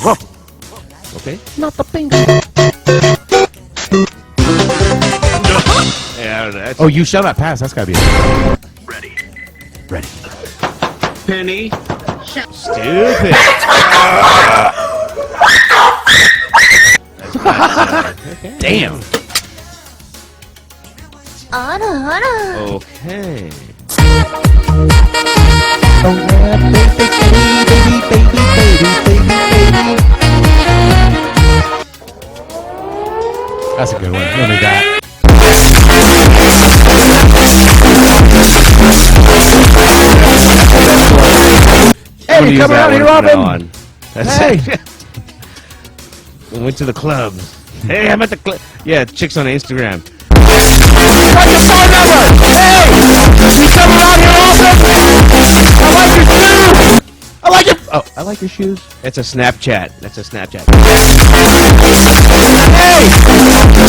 Okay. Not the finger. Yeah, that's... Oh, you shall not pass. That's gotta be it. Ready. Ready. Penny. Stupid. Okay. Damn. Okay. That's a good one. Let me that. Hey, come around here, Robin. Hey. We went to the club. Hey, I'm at the club. Yeah, chicks on Instagram. What's your phone number? Hey, you come around here often? I like your shoes. Oh, I like your shoes. It's a Snapchat. That's a Snapchat. Hey,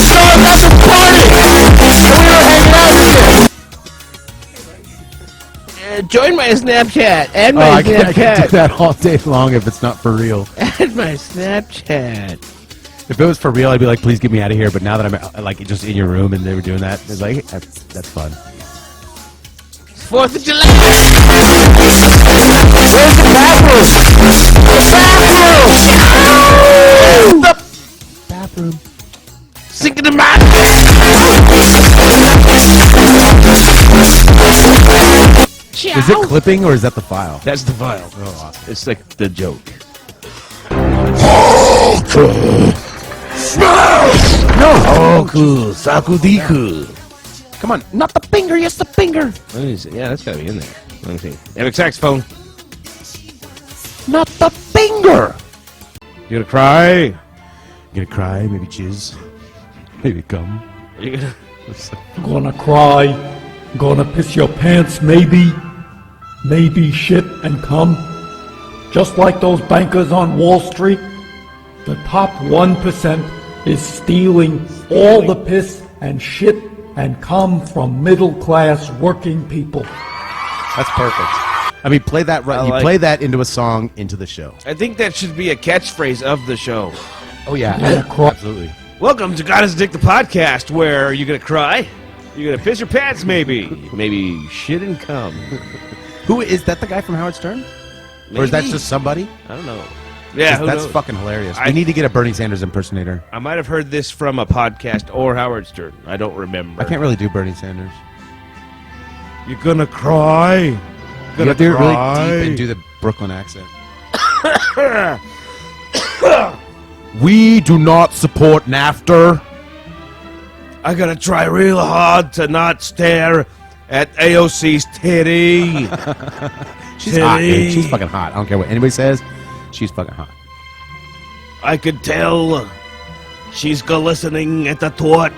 so I'm at the party, and we were hanging out with you. Join my Snapchat. Add my I can Snapchat. do that all day long if it's not for real. Add my Snapchat. If it was for real, I'd be like, please get me out of here. But now that I'm like just in your room and they were doing that, it's like that's fun. 4th of July. Where's the bathroom? The bathroom. Sinking in my... Is it clipping or is that the file? That's the file. Oh, awesome. It's like the joke. No. Sakudiku. Come on, not the finger, yes the finger. Let me see. Yeah, that's gotta be in there. Let me see. Epic saxophone. Not the finger. You gonna cry? You gonna cry? Maybe jizz? Maybe cum? You gonna... Gonna cry, gonna piss your pants, maybe shit and come. Just like those bankers on Wall Street, the top 1% is stealing all the piss and shit and cum from middle-class working people. That's perfect. I mean, play that right. Like, you play that into a song, into the show. I think that should be a catchphrase of the show. Oh yeah, absolutely. Welcome to God is a Dick, the podcast, where you gonna cry? You gonna piss your pants, maybe? Maybe shit and cum. Who is that? The guy from Howard Stern? Maybe. Or is that just somebody? I don't know. Yeah, who that's knows? fucking hilarious. We need to get a Bernie Sanders impersonator. I might have heard this from a podcast or Howard Stern. I don't remember. I can't really do Bernie Sanders. You're gonna cry. You have to get really deep and do the Brooklyn accent. We do not support NAFTA. I gotta try real hard to not stare at AOC's titty. She's hot, dude. She's fucking hot. I don't care what anybody says. She's fucking hot. I could tell she's glistening at the thwart.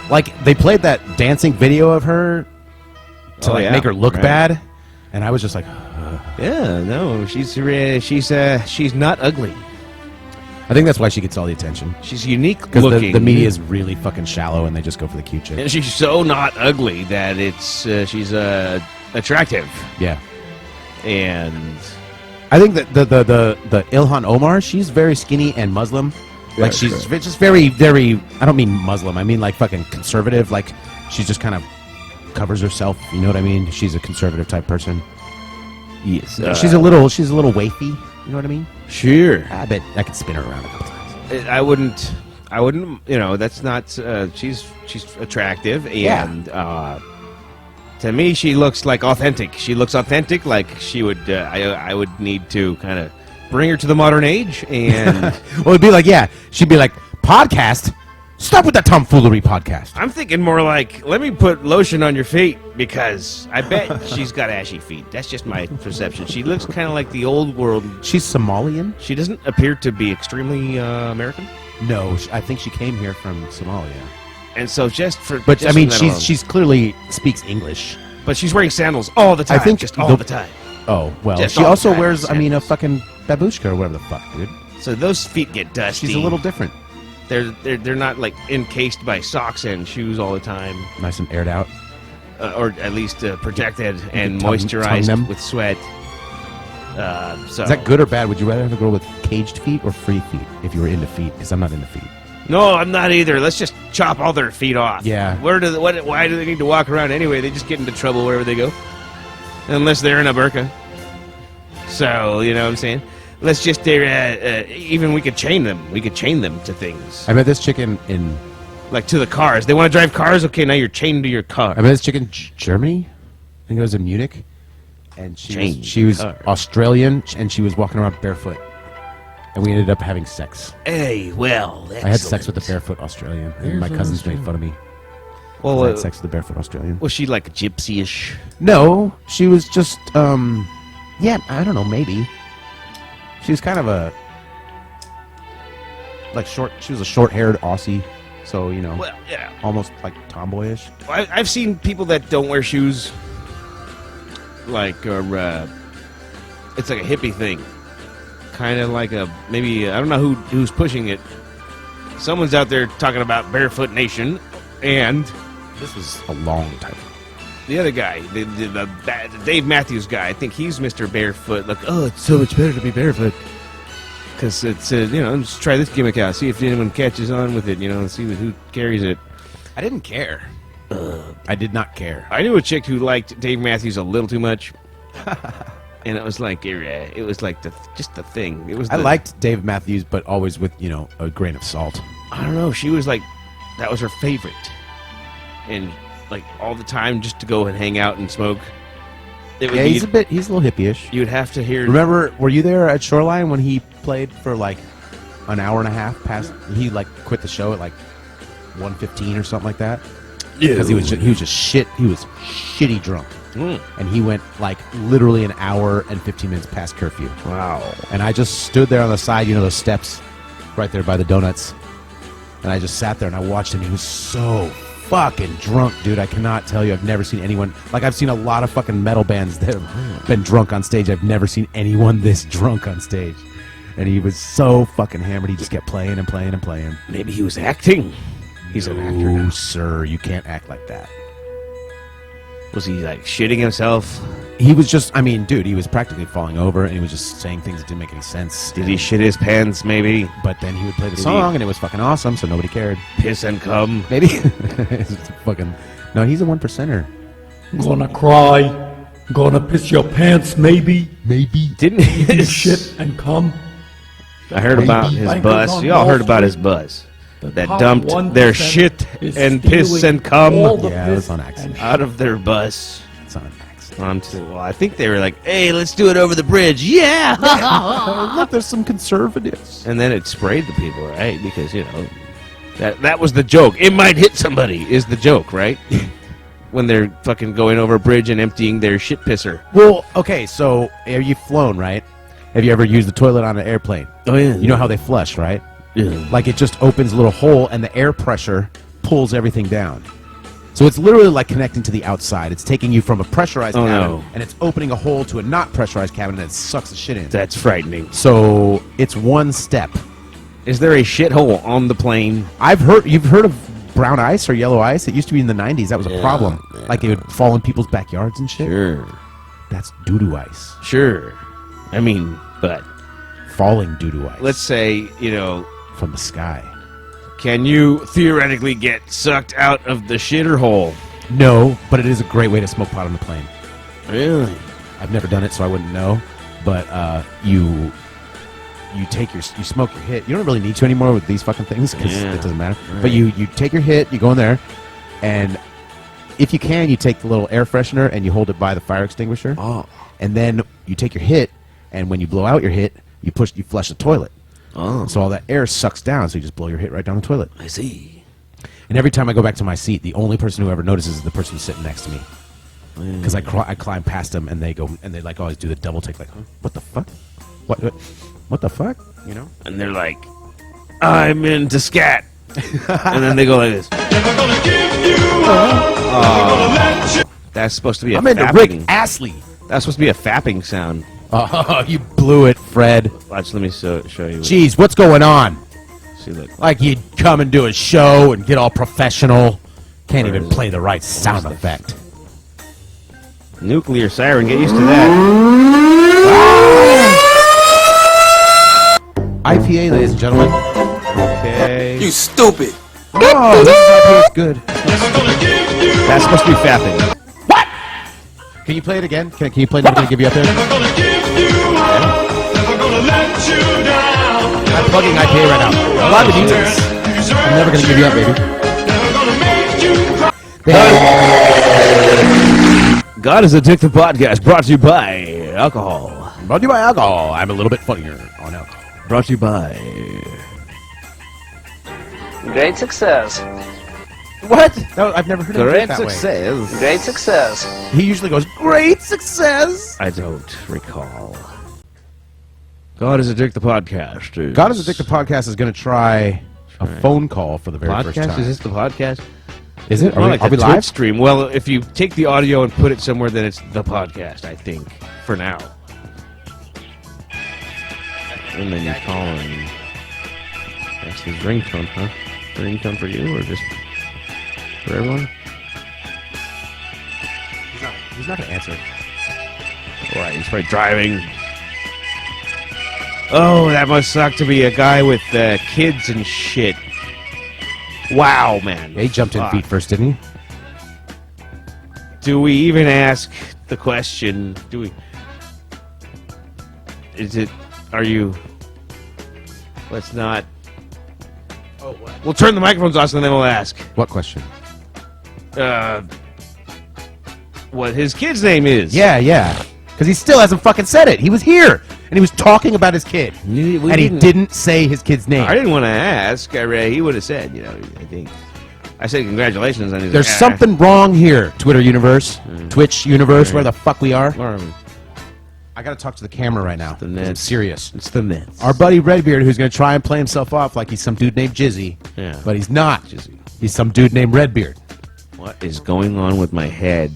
Like, they played that dancing video of her to make her look bad, and I was just like, yeah, no, she's not ugly. I think that's why she gets all the attention. She's unique Because looking. the media is really fucking shallow, and they just go for the cute chick. And she's so not ugly that it's she's attractive. Yeah. And I think that the Ilhan Omar, she's very skinny and Muslim. Yeah, like, she's just very, very, I don't mean Muslim, I mean like fucking conservative. Like, she's just kind of covers herself, you know what I mean? She's a conservative type person. yes, she's a little wafy, you know what I mean? Sure. I bet I could spin her around a couple times. I wouldn't, you know, that's not, she's attractive, and to me, she looks like authentic. She looks authentic, like she would, I would need to kind of bring her to the modern age, and... Well, it'd be like, yeah, she'd be like, podcast? Stop with that tomfoolery podcast. I'm thinking more like, let me put lotion on your feet, because I bet she's got ashy feet. That's just my perception. She looks kind of like the old world. She's Somalian? She doesn't appear to be extremely American. No, I think she came here from Somalia. And so just for... But, just I mean, for that alone. she's clearly speaks English. But she's wearing sandals all the time. I think just all the time. Oh, well, Just she all the also time, wears, I mean, a sandals. fucking babushka or whatever the fuck, dude. So those feet get dusty. She's a little different. They're not like encased by socks and shoes all the time, Nice and aired out. or at least protected and tongue moisturized them. with sweat. So Is that good or bad? Would you rather have a girl with caged feet or free feet if you were into feet? Because I'm not into feet. No, I'm not either. Let's just chop all their feet off. Yeah. Why do they need to walk around anyway? They just get into trouble wherever they go. Unless they're in a burqa. So, you know what I'm saying? Let's just, even we could chain them. We could chain them to things. I met this chick in Like to the cars. They want to drive cars? Okay, now you're chained to your car. I met this chick in Germany. I think it was in Munich. And she was car. Australian, and she was walking around barefoot. And we ended up having sex. Hey, well, excellent. I had sex with a barefoot Australian. And my cousins made fun of me. Well, I had sex with a barefoot Australian. was she like gypsy-ish? No, she was just, yeah, I don't know, maybe. She was kind of she was a short-haired Aussie, so, you know, Well, yeah. almost like tomboyish. I've seen people that don't wear shoes, like, or, it's like a hippie thing. Kind of like maybe, I don't know who's pushing it. Someone's out there talking about Barefoot Nation, and This was a long time ago. the other guy, the Dave Matthews guy, I think he's Mr. Barefoot. Like, oh, it's so much better to be barefoot. Because it's, you know, just try this gimmick out. See if anyone catches on with it, you know, and see who carries it. I didn't care. I did not care. I knew a chick who liked Dave Matthews a little too much. And it was like, it was like just the thing. It was. I liked Dave Matthews, but always with, you know, a grain of salt. I don't know. She was like, that was her favorite. And like all the time just to go and hang out and smoke. It would Yeah, be, he's a little hippie-ish. you'd have to hear. Remember, were you there at Shoreline when he played for like an hour and a half past? He like quit the show at like 1:15 or something like that. Yeah. Because he was just shitty drunk. Mm. And he went like literally an hour and 15 minutes past curfew. Wow. And I just stood there on the side, you know, those steps right there by the donuts. And I just sat there and I watched him. He was so fucking drunk, dude. I cannot tell you. I've never seen anyone. Like, I've seen a lot of fucking metal bands that have been drunk on stage. I've never seen anyone this drunk on stage. And he was so fucking hammered. He just kept playing and playing and playing. Maybe he was acting. He's an actor. Oh, sir, you can't act like that. Was he like shitting himself? He was just, I mean, dude, he was practically falling over and he was just saying things that didn't make any sense. Did he shit his pants, maybe? But then he would play the Did song he- and it was fucking awesome, so nobody cared. Piss and cum? Maybe. It's fucking. No, he's a 1%er. Gonna cry. Gonna piss your pants, maybe. Maybe. Didn't You he? shit and come. I heard about his Bankers bus. on Y'all Wall heard about his Street. bus. The That top dumped 1% their shit is and piss stealing and cum all the Yeah, it was piss on accident. and out of their bus. It's on accident. Well, I think they were like, hey, let's do it over the bridge. Yeah! Look, there's some conservatives. And then it sprayed the people, right? Because, you know, that was the joke. It might hit somebody is the joke, right? When they're fucking going over a bridge and emptying their shit pisser. Well, okay, so have you flown, right? Have you ever used the toilet on an airplane? Oh, yeah. You know how they flush, right? Yeah. Like it just opens a little hole and the air pressure pulls everything down. So it's literally like connecting to the outside. It's taking you from a pressurized Oh, cabin no. and it's opening a hole to a not pressurized cabin and it sucks the shit in. That's frightening. So it's one step. Is there a shithole on the plane? You've heard of brown ice or yellow ice? It used to be in the 90s. That was a problem. yeah. Like it would fall in people's backyards and shit. Sure. That's doo-doo ice. Sure. I mean, but Falling doo-doo ice. let's say, you know, From the sky. can you theoretically get sucked out of the shitter hole? No, but it is a great way to smoke pot on the plane. Really? I've never done it, so I wouldn't know. But you smoke your hit. You don't really need to anymore with these fucking things because Yeah, it doesn't matter. right. But you take your hit, you go in there, and if you can, you take the little air freshener and you hold it by the fire extinguisher. Oh. And then you take your hit, and when you blow out your hit, you flush the toilet. Oh. So all that air sucks down, so you just blow your hit right down the toilet. I see. And every time I go back to my seat, the only person who ever notices is the person who's sitting next to me. Because I climb past them, and they like always do the double take, like, huh? What the fuck? What the fuck? You know? And they're like, I'm into scat. And then they go like this. That's supposed to be a I'm into Rick fapping. Astley. That's supposed to be a fapping sound. Oh, you blew it, Fred. Watch, let me show you. Jeez, what's going on? See, look. Like you'd come and do a show and get all professional. Can't Where even is play the right sound the- effect. Nuclear siren, get used to that. IPA, ladies and gentlemen. Okay. You stupid. Oh, this IPA is good. That's supposed to be fapping. What? Can you play it again? Can you play Never Gonna Give You Up there? I'm plugging IPA right now. I'm allowed to do this. I'm never gonna give you up, baby. God is a Dick the Podcast, brought to you by alcohol. Brought to you by alcohol. I'm a little bit funnier on alcohol. Brought to you by... Great success. What? No, I've never heard of it Great that way. success. Great success. He usually goes, great success. I don't recall. God is a Dick the Podcast. God is a Dick the Podcast is going to try a phone call for the very first Podcast? time. Is this the podcast? Is it? More like Are we the live? Twitch stream. Well, if you take the audio and put it somewhere, then it's the podcast, I think, for now. And then you call and that's his ringtone, huh? The ringtone for you or just for everyone? He's not going to answer. All right, he's probably driving. Oh, that must suck to be a guy with kids and shit. Wow, man. Yeah, he jumped in Fuck. feet first, didn't he? Do we even ask the question? Do we? Is it? Are you? Let's not. Oh, what? We'll turn the microphones off and then we'll ask. What question? What his kid's name is? Yeah. Because he still hasn't fucking said it. He was here, and he was talking about his kid. We And he didn't say his kid's name. I didn't want to ask. He would have said, I think. I said congratulations on his. There's something wrong here, Twitter universe, Twitch universe, where the fuck we are. I gotta talk to the camera right now. the 'cause I'm Nets. serious. It's the Nets. Our buddy Redbeard, who's gonna try and play himself off like he's some dude named Jizzy, Yeah. but he's not. Jizzy. He's some dude named Redbeard. What is going on with my head?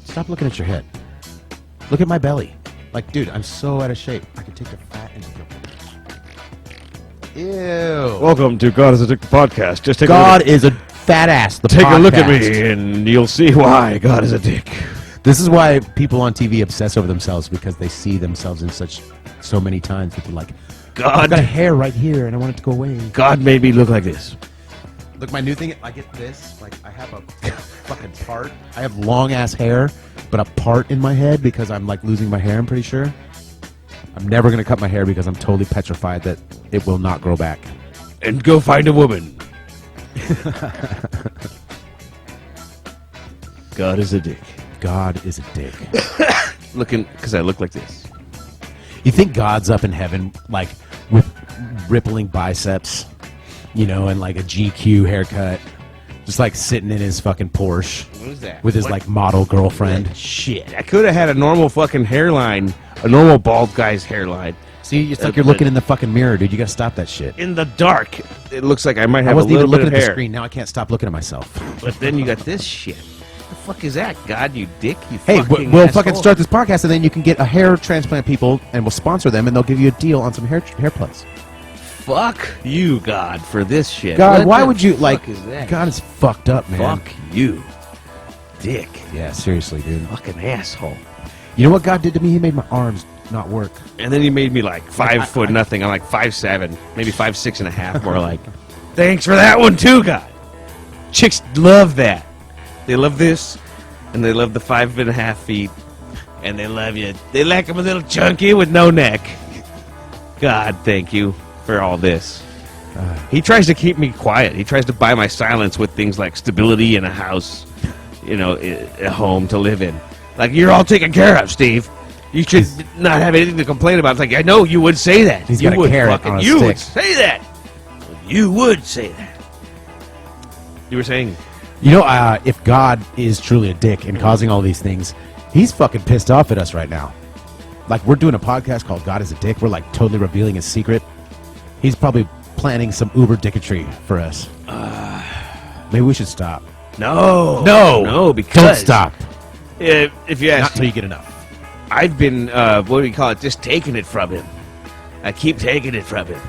Stop looking at your head. Look at my belly. Like, dude, I'm so out of shape. I could take the fat and Ew. Welcome to God is a Dick the Podcast. Just take God is a fat ass. The Take a look at podcast. me, and you'll see why God is a dick. This is why people on TV obsess over themselves, because they see themselves in so many times. People like, I've got a hair right here, and I want it to go away. God made me look like this. Look, my new thing, I get this. Like, I have a fucking part. I have long ass hair, but a part in my head because I'm like losing my hair. I'm pretty sure. I'm never gonna cut my hair because I'm totally petrified that it will not grow back. And go find a woman. God is a dick. God is a dick. Looking, because I look like this. You think God's up in heaven, like with rippling biceps, and like a GQ haircut, just like sitting in his fucking Porsche What is that? with his like model girlfriend? Shit. I could have had a normal fucking hairline, a normal bald guy's hairline. See, it's like you're looking in the fucking mirror, dude. You gotta stop that shit. In the dark, it looks like I might I have a wasn't little even bit looking of at the hair. screen. Now I can't stop looking at myself. But then you got this shit. What the fuck is that? God, you dick. You Hey, fucking we'll asshole. fucking start this podcast, and then you can get a hair transplant people, and we'll sponsor them, and they'll give you a deal on some hair plugs. Fuck you, God, for this shit. God, What why the would you fuck like? Is that? God is fucked up, man. Fuck you, dick. Yeah, seriously, dude. Fucking asshole. You know what God did to me? He made my arms not work. And then he made me like 5 foot nothing. I'm like 5'7", maybe 5'6.5", more like. Thanks for that one too, God. Chicks love that. They love this, and they love the 5.5 feet, and they love you. They like them a little chunky with no neck. God, thank you for all this. He tries to keep me quiet. He tries to buy my silence with things like stability in a house, a home to live in. Like, you're all taken care of, Steve. You should not have anything to complain about. It's like, I know you would say that. He's you got a would carrot on a You would stick. say that. You would say that. You were saying? If God is truly a dick and causing all these things, he's fucking pissed off at us right now. Like, we're doing a podcast called God is a Dick. We're like totally revealing his secret. He's probably planning some uber dicketry for us. Maybe we should stop. No, because Don't stop. If you Not ask, till you get enough. I've been what do you call it? Just taking it from him. I keep taking it from him,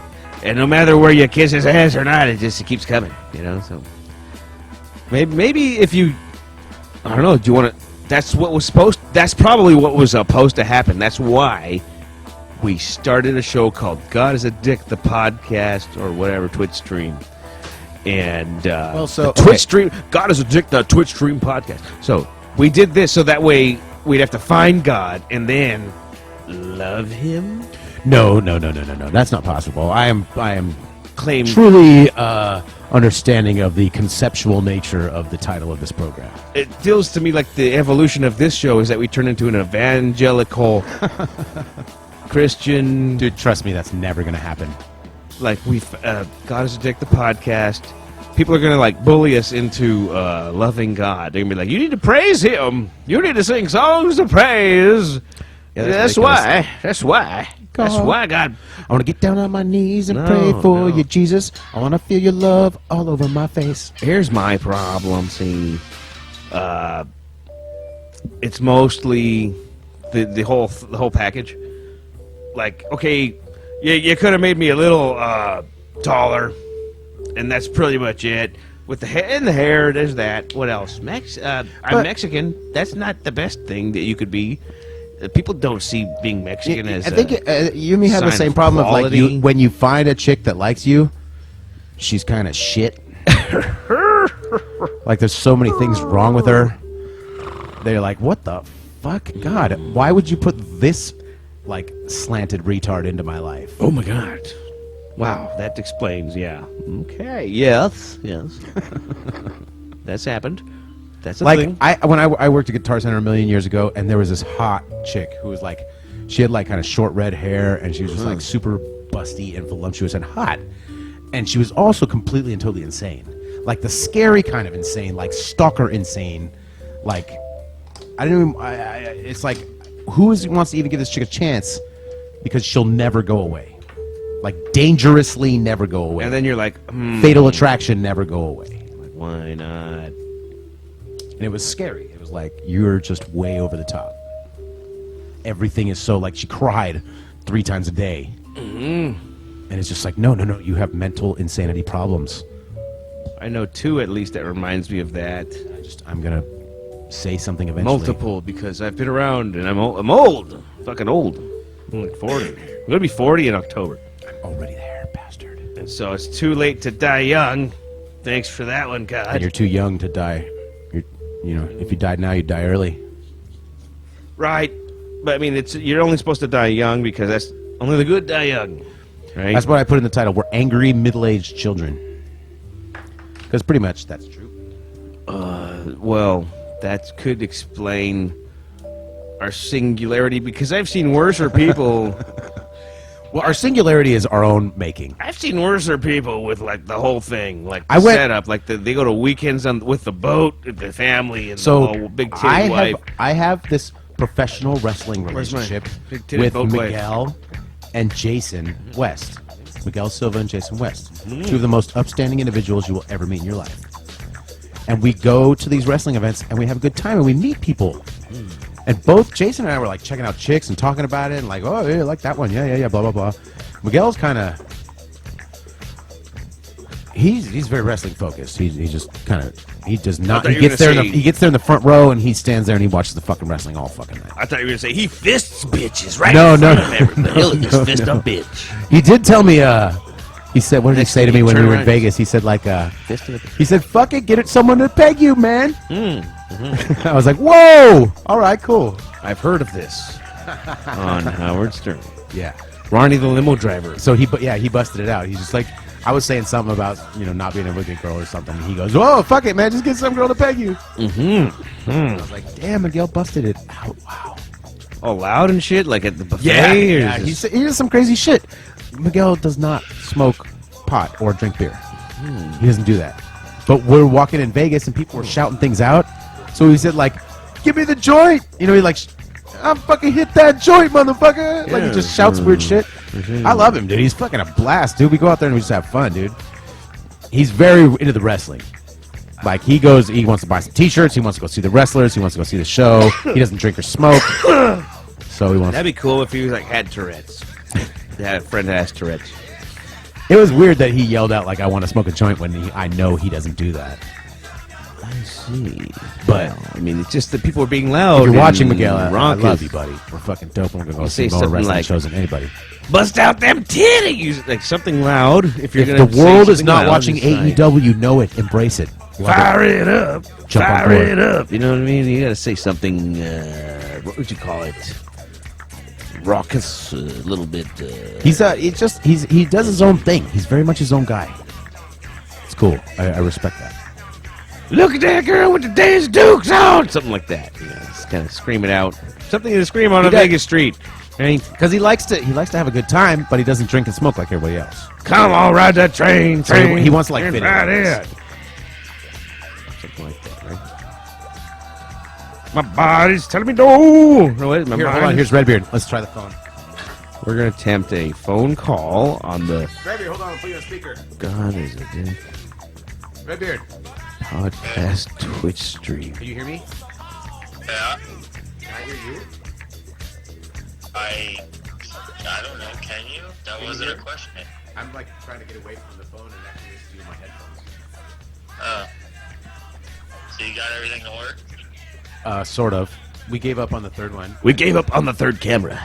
and no matter where you kiss his ass or not, it keeps coming. So maybe if you, I don't know. Do you want to? That's what was supposed. That's probably what was supposed to happen. That's why we started a show called God is a Dick, the podcast, or whatever, Twitch stream. And the Twitch stream, God is a Dick, the Twitch stream podcast. So we did this so that way we'd have to find God and then love him. No. That's not possible. I am Claim truly understanding of the conceptual nature of the title of this program. it feels to me like the evolution of this show is that we turn into an evangelical Christian. Dude, trust me, that's never going to happen. Like God is a Dick, the podcast. People are gonna like bully us into loving God. They're gonna be like, "You need to praise Him. You need to sing songs of praise." Yeah, That's why. That's why God. I want to get down on my knees and No, pray for no. you, Jesus. I want to feel your love all over my face. Here's my problem. See, it's mostly the whole package. Like, okay, you could have made me a little taller, and that's pretty much it. With the hair, there's that. What else? I'm Mexican. That's not the best thing that you could be. People don't see being Mexican as. I think you may have the sign same of problem of like quality. when you find a chick that likes you, she's kind of shit. Like there's so many things wrong with her. They're like, what the fuck, God? Why would you put this like slanted retard into my life? Oh my God! Wow, that explains. Yeah. Okay. Yes. That's happened. That's a Like thing. when I worked at Guitar Center a million years ago, and there was this hot chick who was like, she had like kind of short red hair, and she was just like super busty and voluptuous and hot, and she was also completely and totally insane, like the scary kind of insane, like stalker insane, like I don't even. It's like who wants to even give this chick a chance because she'll never go away, like dangerously never go away, And then you're like, fatal attraction never go away. like, why not? And it was scary. It was like, you're just way over the top. Everything is so, like, she cried 3 times a day. And it's just like, no, you have mental insanity problems. I know 2 at least that reminds me of that. I'm going to say something eventually. Multiple, because I've been around and I'm old. Fucking old. I'm like 40. I'm going to be 40 in October. I'm already there, bastard. And so it's too late to die young. Thanks for that one, And God. you're too young to die. If you died now, you'd die early. Right. But I mean, you're only supposed to die young because that's only the good die young. Right? That's what I put in the title. We're angry, middle-aged children. Because pretty much that's true. Well, that could explain our singularity because I've seen worser people. Well, our singularity is our own making. I've seen worser people with like the whole thing, like the I went- setup, like they go to weekends with the boat, the family, and So the whole big titty wife. I have this professional wrestling Where's my relationship big titty with boat wife? Miguel and Jason West. Miguel Silva and Jason West. 2 of the most upstanding individuals you will ever meet in your life. And we go to these wrestling events and we have a good time and we meet people. And both Jason and I were like checking out chicks and talking about it and like, oh, yeah, I like that one. Yeah, blah, blah, blah. Miguel's kind of... He's very wrestling focused. He just kind of... He does not... thought He you were gets there. gonna say- He gets there in the front row and he stands there and he watches the fucking wrestling all fucking night. I thought you were gonna say he fists bitches right No, in no, front of everybody. He'll just no, fist no. a bitch. He did tell me. He said, "What did he Next say to thing me you when we turn were in around, Vegas?" He said, "Like, Fist of a- he said, fuck it, get it someone to peg you, man." I was like, "Whoa, all right, cool." I've heard of this on Howard Stern. Yeah. Ronnie the limo driver. So he busted it out. He's just like, I was saying something about not being able to get a girl or something. And he goes, "Oh, fuck it, man, just get some girl to peg you." I was like, "Damn, Miguel busted it out." Wow. All loud and shit, like at the buffet. Yeah. or He just- does some crazy shit. Miguel does not smoke pot or drink beer. He doesn't do that. But we're walking in Vegas and people were shouting things out. So he said, like, "Give me the joint." He like, "I'm fucking hit that joint, motherfucker." Like he just shouts weird shit. I love him, dude. He's fucking a blast, dude. We go out there and we just have fun, dude. He's very into the wrestling. Like he wants to buy some t-shirts. He wants to go see the wrestlers. He wants to go see the show. He doesn't drink or smoke. So he wants. That'd be cool if he was like had Tourette's. He had a friend that has Tourette's. It was weird that he yelled out like, "I want to smoke a joint" when I know he doesn't do that. I see. But Well, I mean, it's just that people are being loud. if you're watching, and Miguel, I raucous. love you, buddy. We're fucking dope. We're gonna go say see more something wrestling like- shows than anybody. Bust out them titties! Like something loud. If you're If gonna the world say is something not loud, watching it's like, AEW, know it, embrace it. Love fire it up, Jump on fire board. it up. You know what I mean? You gotta say something. What would you call it? Raucous, a little bit. He does his own thing. He's very much his own guy. It's cool. I respect that. Look at that girl with the Days Dukes on! Something like that. You know, just kind of scream it out. Something to scream on He a does. Vegas street. Right? Because he likes to have a good time, but he doesn't drink and smoke like everybody else. Come on, ride that train. So he wants to like fit in. Right with in. this. Something like that, right? My body's telling me no. No, wait, my Here, hold on. body's- Here's Redbeard. Let's try the phone. We're gonna attempt a phone call on the Redbeard, hold on. I'll put you on speaker. God is it Redbeard, podcast Twitch stream. can you hear me? Yeah, Can I hear you? I don't know. Can you? That wasn't a question. I'm like trying to get away from the phone and actually listen to you in my headphones. So you got everything to work? Sort of. We gave up on the third one. We gave up on the third camera.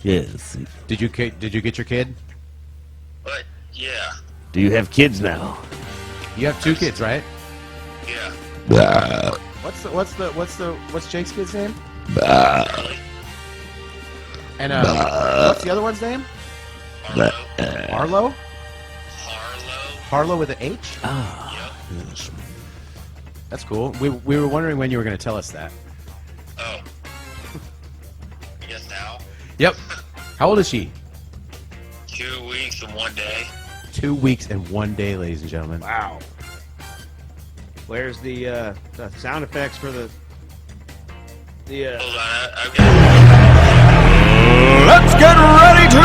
Yes. Did you get your kid? But yeah, Do you have kids now? You have 2 kids, right? yeah. What's Jake's kid's name? Really? And what's the other one's name? Harlow? Arlo? Harlow? Harlow with an H? Yep. That's cool. We were wondering when you were going to tell us that. Oh. I guess now? Yep. How old is she? 2 weeks and 1 day. 2 weeks and 1 day, ladies and gentlemen. Wow. Where's the sound effects for the Hold on, I've got Let's get ready to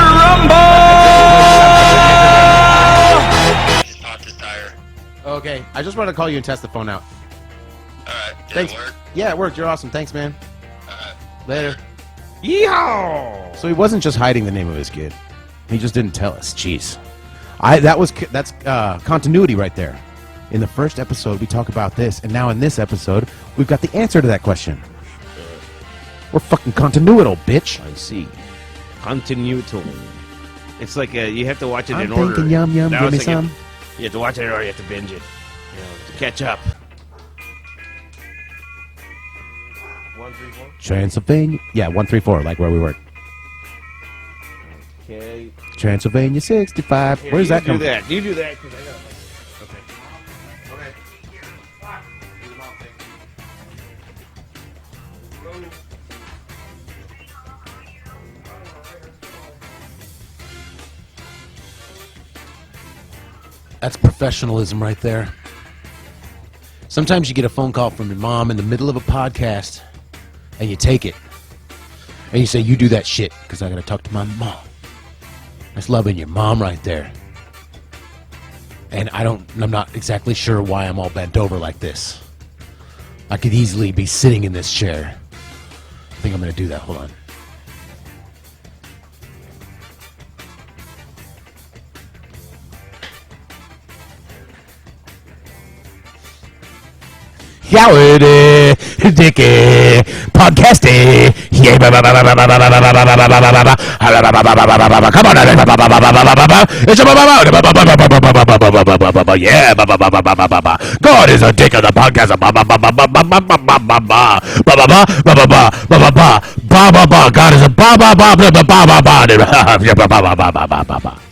rumble! just popped his tire. Okay. I just wanted to call you and test the phone out. Alright, did Thanks. it work? Yeah, it worked. You're awesome. Thanks, man. Alright. Later. Yeehaw! So he wasn't just hiding the name of his kid. He just didn't tell us. Jeez. That's continuity right there. In the first episode, we talk about this, and now in this episode, we've got the answer to that question. We're fucking continuital, bitch. I see. Continuity. It's like you have to watch it I'm in order. thinking yum yum, Now give me it's like some. You have to watch it in order. You have to binge it. You know, to catch up. 1, 3, 4. Transylvania. Yeah, 134, like where we were. Okay. Transylvania 65. Here, Where's you that do come that. You do that. 'Cause I got okay. That's professionalism right there. Sometimes you get a phone call from your mom in the middle of a podcast, and you take it. And you say, you do that shit, because I got to talk to my mom. That's loving your mom right there. And I'm not exactly sure why I'm all bent over like this. I could easily be sitting in this chair. I think I'm going to do that. Hold on. Howdy, Dicky, podcasty, yeah, come on, yeah, God is a dick of the podcast, God is a